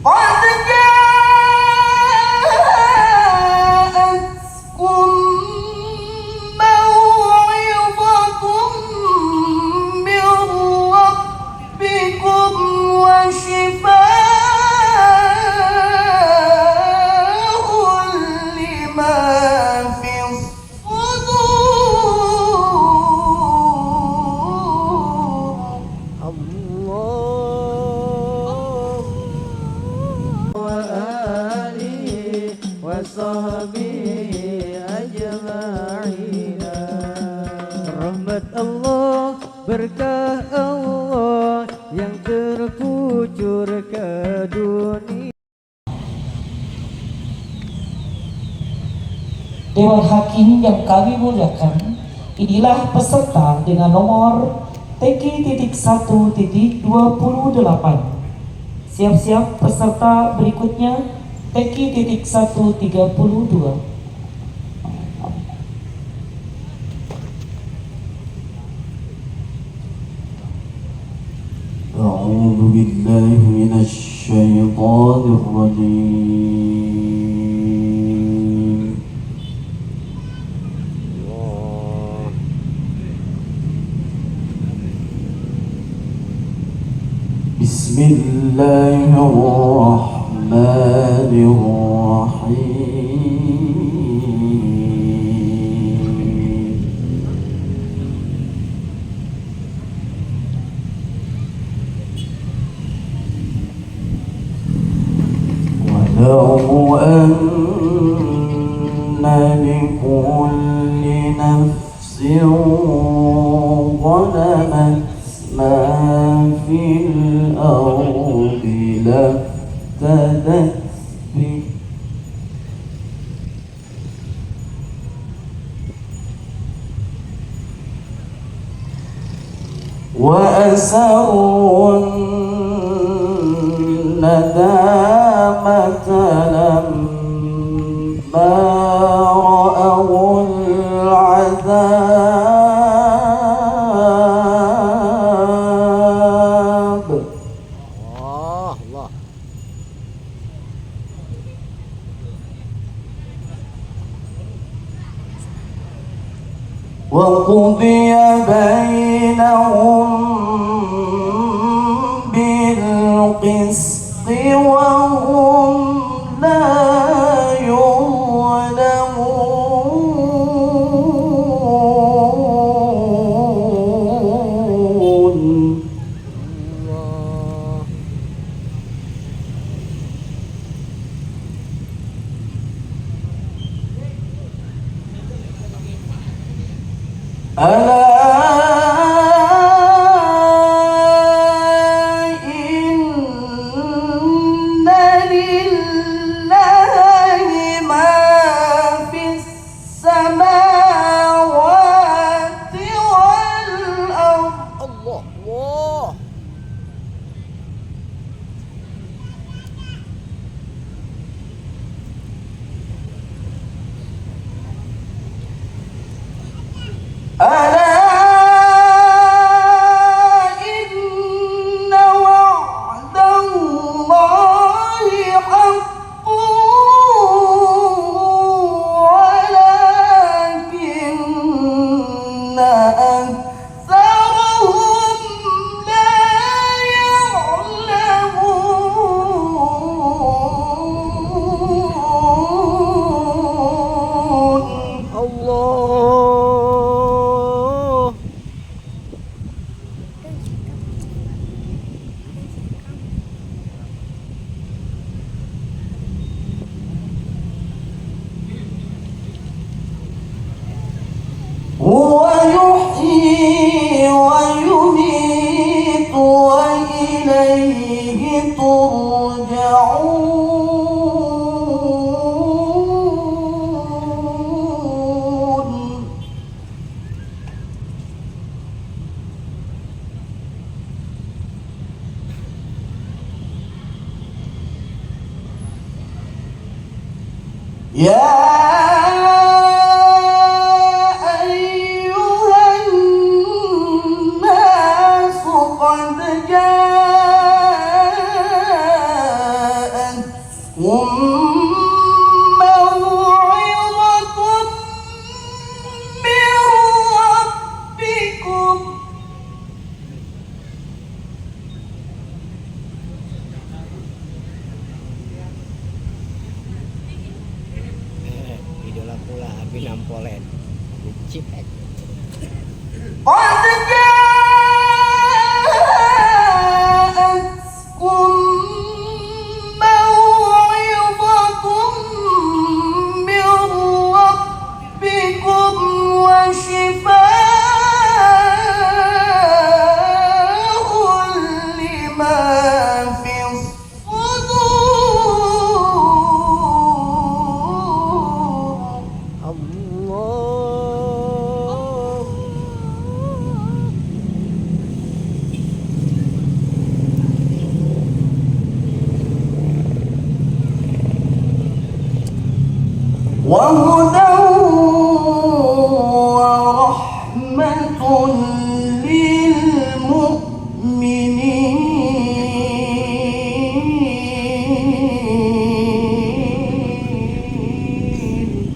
قد جاءتكم موعظة من ربكم وشفاء لما في الصدور. الله وآله وصحبه أجمعين. Rahmat Allah, berkah Allah yang terkucur ke dunia. Dewan Hakim yang kami muliakan, inilah peserta dengan nomor TK.1.28. Siap-siap peserta berikutnya TK.1.32. أعوذ بالله من الشيطان الرجيم. بسم الله الرحمن الرحيم. ولو أن لكل نفس ظلمت ما في الأرض لافتدت به وأسروا الندامة لما رأوا العذاب. الله وقضي بينهم بالقسط وهم لا يظلمون. ألا إن لله ما في السماوات والأرض. الله ألا إن وعد الله حق ولكن أكثرهم لا يعلمون. الله هو يحيي ويميت وإليه ترجعون. يا أيها الناس قد جاءكم Pinampolen. Cipek. قد جاءتكم موعظة من ربكم وشفاء لما في الصدور Allah. وهدى ورحمة للمؤمنين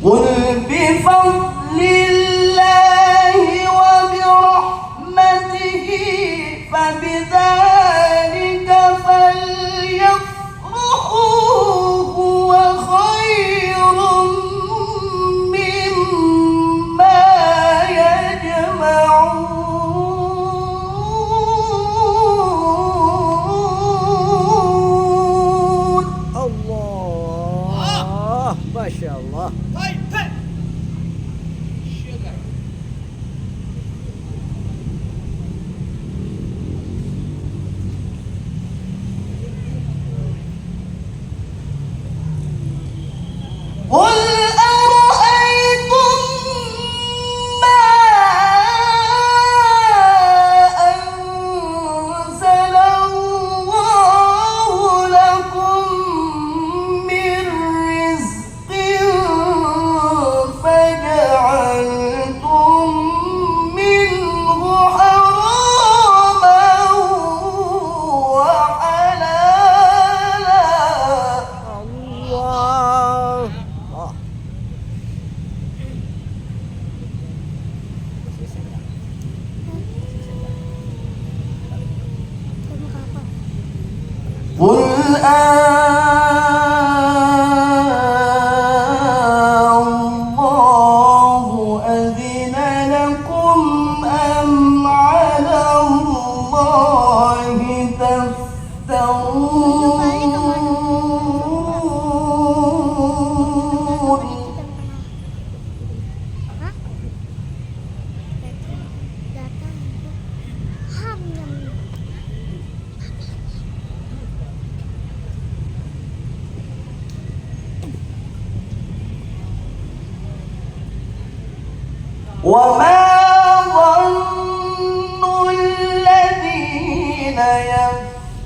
قل بفضل الله وبرحمته فبذلك فليفرحوا هو خير مما يجمعون Allah. Masya Allah. قل أرأيتم ما أنزل الله لكم من رزق فجعلتم منه حراما وحلالا Allah. Oh. قل الله أذن لكم أم على الله تفترون وما ظن الذين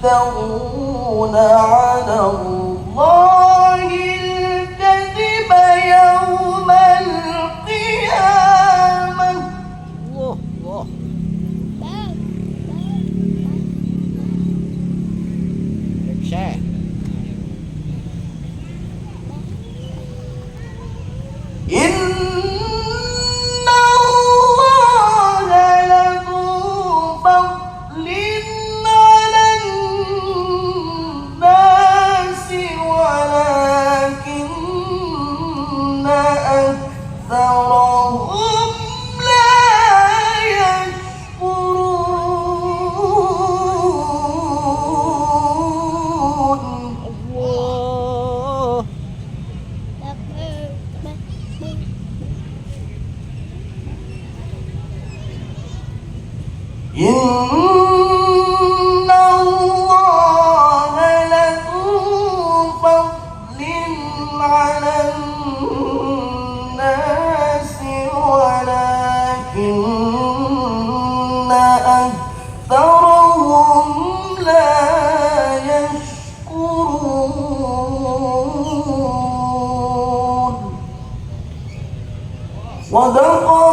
يفترون على الله الكذب يوم القيامة Allah. Allah. Syekh. إن الله لذو فضل على الناس ولكن أكثرهم لا يشكرون Allah. إن الله لذو فضل على الناس ولكن أكثرهم لا يشكرون صدق